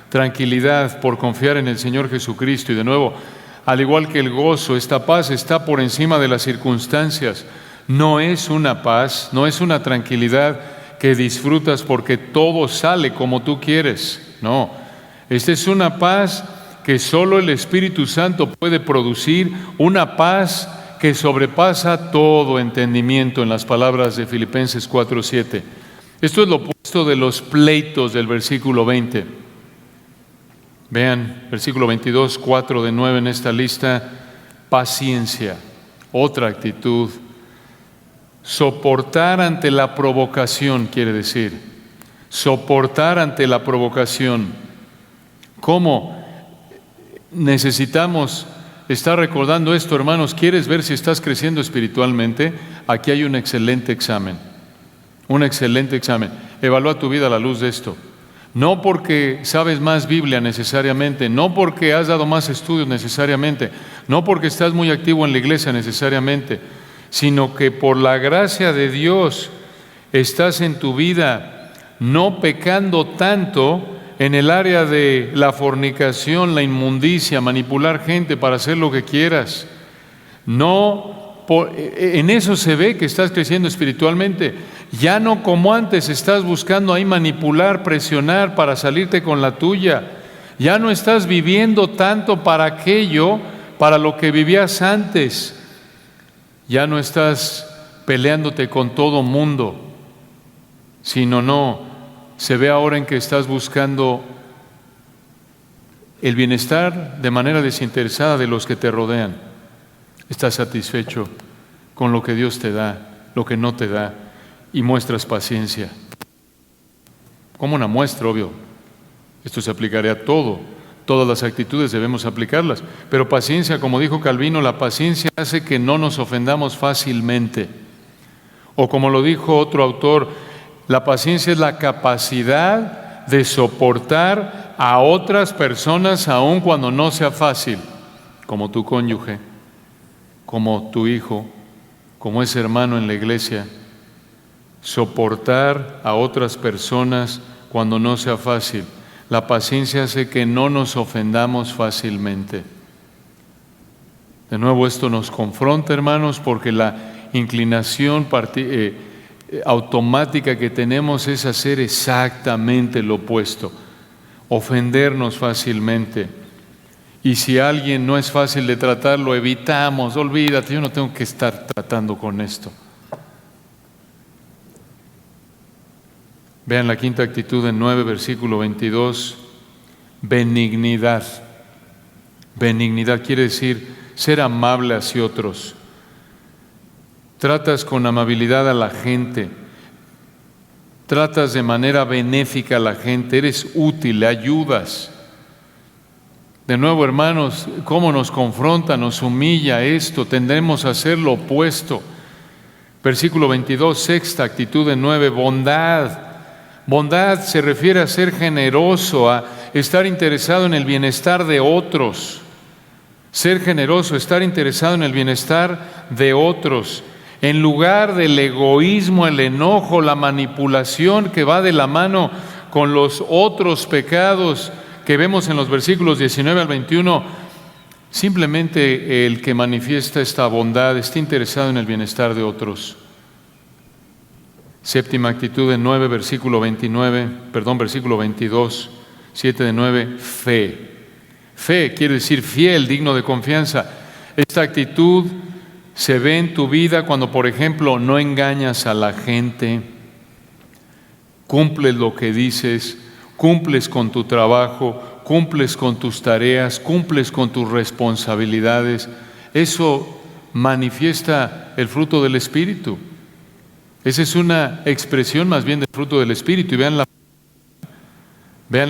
tranquilidad por confiar en el Señor Jesucristo. Y de nuevo, al igual que el gozo, esta paz está por encima de las circunstancias. No es una paz, no es una tranquilidad que disfrutas porque todo sale como tú quieres. No, esta es una paz que solo el Espíritu Santo puede producir, una paz que sobrepasa todo entendimiento, en las palabras de Filipenses 4:7. Esto es lo opuesto de los pleitos del versículo 20. Vean, versículo 22, 4 de 9 en esta lista: paciencia, otra actitud Soportar ante la provocación, quiere decir. Soportar ante la provocación. ¿Cómo? Necesitamos estar recordando esto, hermanos. ¿Quieres ver si estás creciendo espiritualmente? Aquí hay un excelente examen. Un excelente examen. Evalúa tu vida a la luz de esto. No porque sabes más Biblia necesariamente, no porque has dado más estudios necesariamente, no porque estás muy activo en la iglesia necesariamente, sino que por la gracia de Dios estás en tu vida no pecando tanto en el área de la fornicación, la inmundicia, manipular gente para hacer lo que quieras. En eso se ve que estás creciendo espiritualmente. Ya no como antes estás buscando ahí manipular, presionar para salirte con la tuya. Ya no estás viviendo tanto para aquello, para lo que vivías antes. Ya no estás peleándote con todo mundo, sino se ve ahora en que estás buscando el bienestar de manera desinteresada de los que te rodean. Estás satisfecho con lo que Dios te da, lo que no te da, y muestras paciencia. Como una muestra, obvio. Esto se aplicaría a todo. Todas las actitudes debemos aplicarlas. Pero paciencia, como dijo Calvino, la paciencia hace que no nos ofendamos fácilmente. O como lo dijo otro autor, la paciencia es la capacidad de soportar a otras personas aun cuando no sea fácil, como tu cónyuge, como tu hijo, como ese hermano en la iglesia. Soportar a otras personas cuando no sea fácil. La paciencia hace que no nos ofendamos fácilmente. De nuevo, esto nos confronta, hermanos, porque la inclinación automática que tenemos es hacer exactamente lo opuesto, ofendernos fácilmente. Y si alguien no es fácil de tratar, lo evitamos. Olvídate, yo no tengo que estar tratando con esto. Vean la quinta actitud en 9, versículo 22. Benignidad. Benignidad quiere decir ser amable hacia otros. Tratas con amabilidad a la gente. Tratas de manera benéfica a la gente. Eres útil, le ayudas. De nuevo, hermanos, ¿cómo nos confronta, nos humilla esto? Tendremos a hacer lo opuesto. Versículo 22, sexta actitud en 9, bondad. Bondad se refiere a ser generoso, a estar interesado en el bienestar de otros. Ser generoso, estar interesado en el bienestar de otros. En lugar del egoísmo, el enojo, la manipulación que va de la mano con los otros pecados que vemos en los versículos 19 al 21, simplemente el que manifiesta esta bondad está interesado en el bienestar de otros. Séptima actitud en 9, versículo 22, 7 de 9, fe. Fe quiere decir fiel, digno de confianza. Esta actitud se ve en tu vida cuando, por ejemplo, no engañas a la gente, cumples lo que dices, cumples con tu trabajo, cumples con tus tareas, cumples con tus responsabilidades. Eso manifiesta el fruto del Espíritu. Esa es una expresión más bien del fruto del Espíritu. Y vean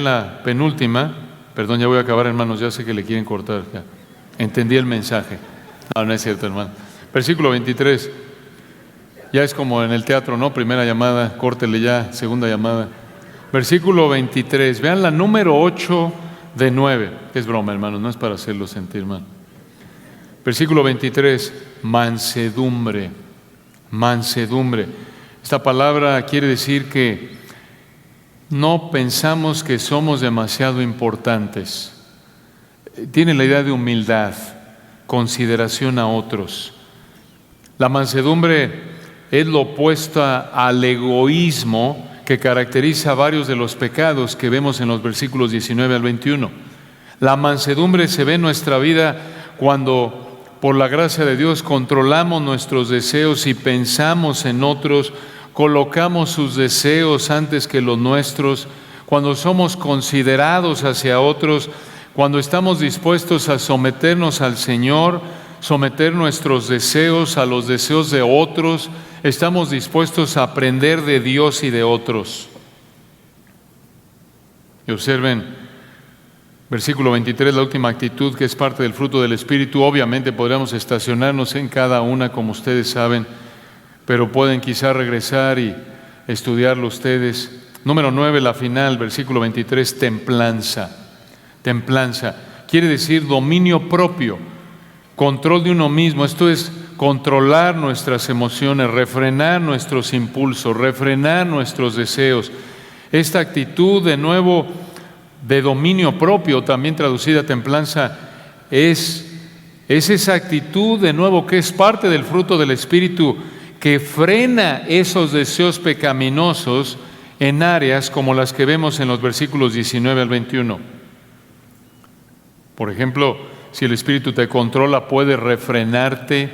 la penúltima. Perdón, ya voy a acabar, hermanos, ya sé que le quieren cortar. Ya. Entendí el mensaje. No es cierto, hermano. Versículo 23. Ya es como en el teatro, ¿no? Primera llamada, córtele ya, segunda llamada. Versículo 23. Vean la número 8 de 9. Es broma, hermanos, no es para hacerlo sentir mal. Versículo 23. Mansedumbre. Mansedumbre. Esta palabra quiere decir que no pensamos que somos demasiado importantes. Tiene la idea de humildad, consideración a otros. La mansedumbre es lo opuesto al egoísmo que caracteriza varios de los pecados que vemos en los versículos 19 al 21. La mansedumbre se ve en nuestra vida cuando, por la gracia de Dios, controlamos nuestros deseos y pensamos en otros, colocamos sus deseos antes que los nuestros, cuando somos considerados hacia otros, cuando estamos dispuestos a someternos al Señor someter nuestros deseos a los deseos de otros, estamos dispuestos a aprender de Dios y de otros. Y observen, versículo 23, la última actitud que es parte del fruto del Espíritu. Obviamente podríamos estacionarnos en cada una, como ustedes saben, pero pueden quizá regresar y estudiarlo ustedes. Número 9, la final, versículo 23, templanza. Templanza quiere decir dominio propio, control de uno mismo. Esto es controlar nuestras emociones, refrenar nuestros impulsos, refrenar nuestros deseos. Esta actitud, de nuevo, de dominio propio, también traducida templanza, es esa actitud, de nuevo, que es parte del fruto del Espíritu, que frena esos deseos pecaminosos en áreas como las que vemos en los versículos 19 al 21. Por ejemplo, si el Espíritu te controla, puede refrenarte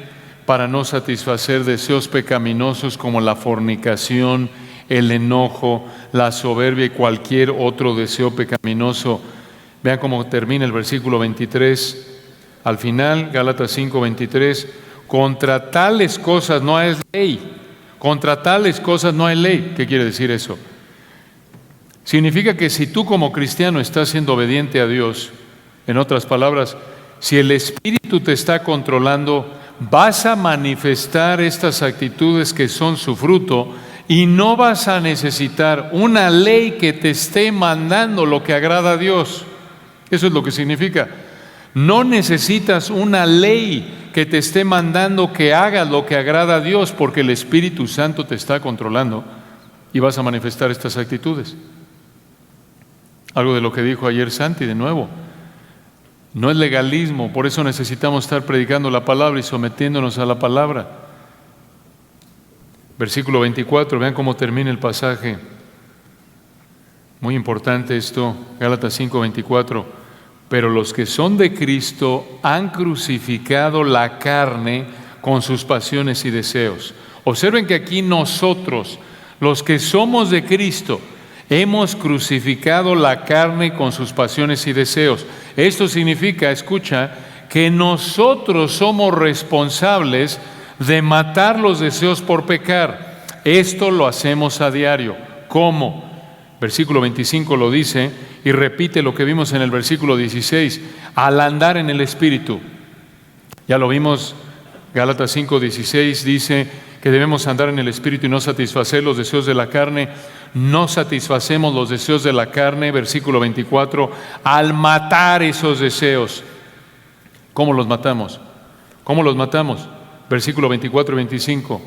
para no satisfacer deseos pecaminosos como la fornicación, el enojo, la soberbia y cualquier otro deseo pecaminoso. Vean cómo termina el versículo 23. Al final, Gálatas 5:23, contra tales cosas no hay ley. Contra tales cosas no hay ley. ¿Qué quiere decir eso? Significa que si tú como cristiano estás siendo obediente a Dios, en otras palabras, si el Espíritu te está controlando, vas a manifestar estas actitudes que son su fruto y no vas a necesitar una ley que te esté mandando lo que agrada a Dios. Eso es lo que significa. No necesitas una ley que te esté mandando que hagas lo que agrada a Dios, porque el Espíritu Santo te está controlando y vas a manifestar estas actitudes. Algo de lo que dijo ayer Santi, de nuevo. No es legalismo, por eso necesitamos estar predicando la palabra y sometiéndonos a la palabra. Versículo 24, vean cómo termina el pasaje. Muy importante esto, Gálatas 5:24. Pero los que son de Cristo han crucificado la carne con sus pasiones y deseos. Observen que aquí nosotros, los que somos de Cristo, hemos crucificado la carne con sus pasiones y deseos. Esto significa, escucha, que nosotros somos responsables de matar los deseos por pecar. Esto lo hacemos a diario. ¿Cómo? Versículo 25 lo dice y repite lo que vimos en el versículo 16, al andar en el Espíritu. Ya lo vimos, Gálatas 5:16 dice que debemos andar en el Espíritu y no satisfacer los deseos de la carne. No satisfacemos los deseos de la carne, versículo 24, al matar esos deseos. ¿Cómo los matamos? ¿Cómo los matamos? Versículo 24 y 25.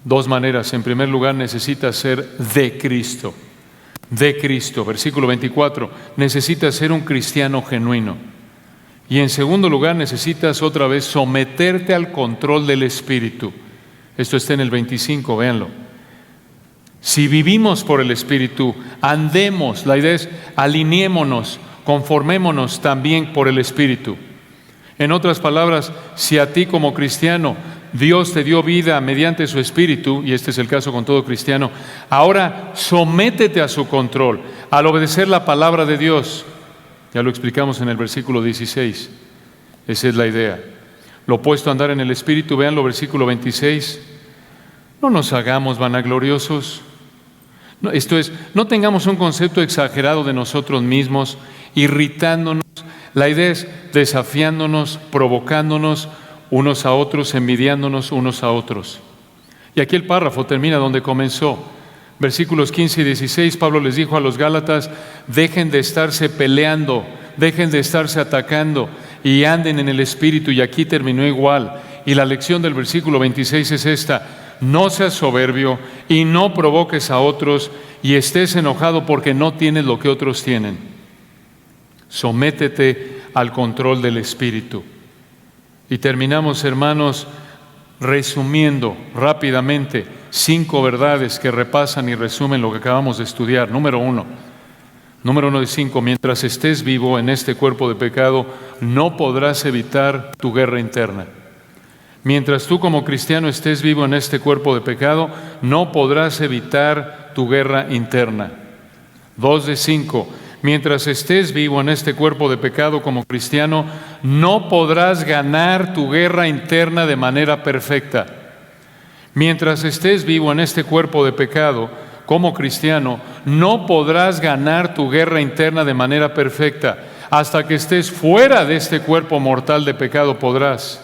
Dos maneras. En primer lugar, necesitas ser de Cristo. De Cristo. Versículo 24. Necesitas ser un cristiano genuino. Y en segundo lugar, necesitas otra vez someterte al control del Espíritu. Esto está en el 25, véanlo. Si vivimos por el Espíritu, andemos, la idea es alineémonos, conformémonos también por el Espíritu. En otras palabras, si a ti como cristiano Dios te dio vida mediante su Espíritu, y este es el caso con todo cristiano, ahora sométete a su control, al obedecer la palabra de Dios. Ya lo explicamos en el versículo 16. Esa es la idea. Lo opuesto a andar en el Espíritu, vean lo versículo 26. No nos hagamos vanagloriosos. No, esto es, no tengamos un concepto exagerado de nosotros mismos, irritándonos. La idea es desafiándonos, provocándonos unos a otros, envidiándonos unos a otros. Y aquí el párrafo termina donde comenzó. Versículos 15 y 16, Pablo les dijo a los Gálatas, dejen de estarse peleando, dejen de estarse atacando y anden en el Espíritu. Y aquí terminó igual. Y la lección del versículo 26 es esta: no seas soberbio y no provoques a otros y estés enojado porque no tienes lo que otros tienen. Sométete al control del Espíritu. Y terminamos, hermanos, resumiendo rápidamente 5 verdades que repasan y resumen lo que acabamos de estudiar. Número uno de 5, mientras estés vivo en este cuerpo de pecado, no podrás evitar tu guerra interna. Mientras tú como cristiano estés vivo en este cuerpo de pecado, no podrás evitar tu guerra interna. 2 de 5, Mientras estés vivo en este cuerpo de pecado como cristiano, no podrás ganar tu guerra interna de manera perfecta. Mientras estés vivo en este cuerpo de pecado como cristiano, no podrás ganar tu guerra interna de manera perfecta. Hasta que estés fuera de este cuerpo mortal de pecado podrás.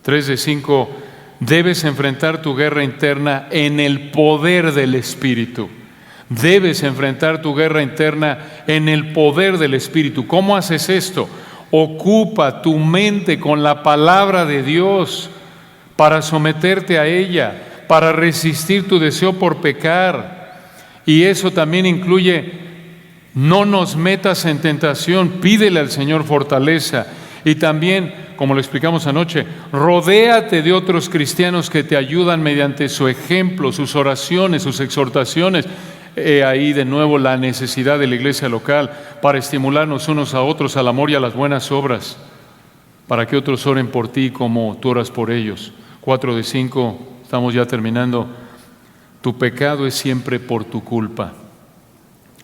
3 de 5, debes enfrentar tu guerra interna en el poder del Espíritu. Debes enfrentar tu guerra interna en el poder del Espíritu. ¿Cómo haces esto? Ocupa tu mente con la palabra de Dios para someterte a ella, para resistir tu deseo por pecar. Y eso también incluye: no nos metas en tentación, pídele al Señor fortaleza. Y también, como lo explicamos anoche, rodéate de otros cristianos que te ayudan mediante su ejemplo, sus oraciones, sus exhortaciones. Ahí de nuevo la necesidad de la iglesia local para estimularnos unos a otros al amor y a las buenas obras, para que otros oren por ti como tú oras por ellos. 4 de 5, estamos ya terminando. Tu pecado es siempre por tu culpa.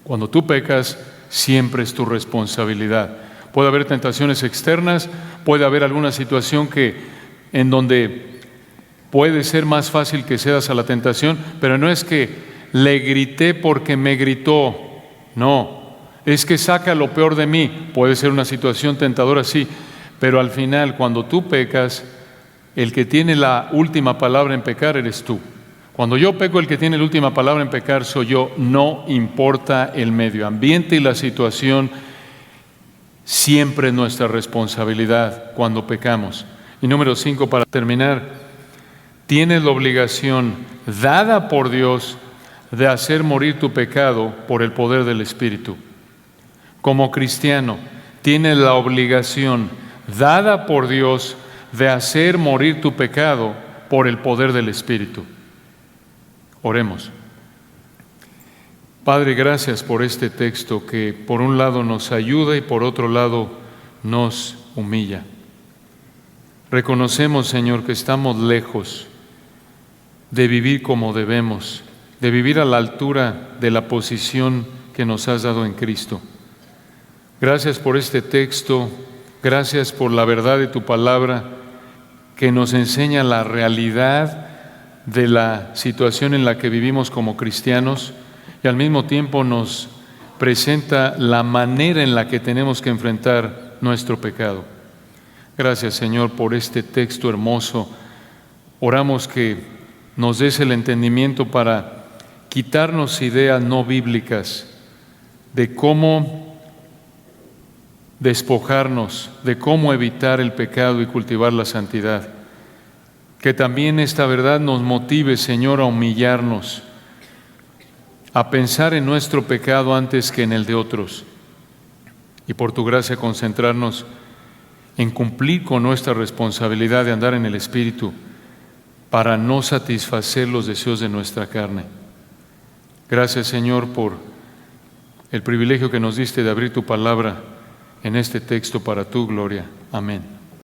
Cuando tú pecas, siempre es tu responsabilidad. Puede haber tentaciones externas, puede haber alguna situación en donde puede ser más fácil que cedas a la tentación, pero no es que le grité porque me gritó, no, es que saca lo peor de mí. Puede ser una situación tentadora, sí, pero al final, cuando tú pecas, el que tiene la última palabra en pecar eres tú. Cuando yo peco, el que tiene la última palabra en pecar soy yo. No importa el medio ambiente y la situación, siempre es nuestra responsabilidad cuando pecamos. Y número 5, para terminar, tienes la obligación dada por Dios de hacer morir tu pecado por el poder del Espíritu. Como cristiano, tienes la obligación dada por Dios de hacer morir tu pecado por el poder del Espíritu. Oremos. Padre, gracias por este texto que por un lado nos ayuda y por otro lado nos humilla. Reconocemos, Señor, que estamos lejos de vivir como debemos, de vivir a la altura de la posición que nos has dado en Cristo. Gracias por este texto, gracias por la verdad de tu palabra que nos enseña la realidad de la situación en la que vivimos como cristianos y al mismo tiempo nos presenta la manera en la que tenemos que enfrentar nuestro pecado. Gracias, Señor, por este texto hermoso. Oramos que nos des el entendimiento para quitarnos ideas no bíblicas de cómo despojarnos, de cómo evitar el pecado y cultivar la santidad. Que también esta verdad nos motive, Señor, a humillarnos, a pensar en nuestro pecado antes que en el de otros. Y por tu gracia concentrarnos en cumplir con nuestra responsabilidad de andar en el Espíritu para no satisfacer los deseos de nuestra carne. Gracias, Señor, por el privilegio que nos diste de abrir tu palabra en este texto para tu gloria. Amén.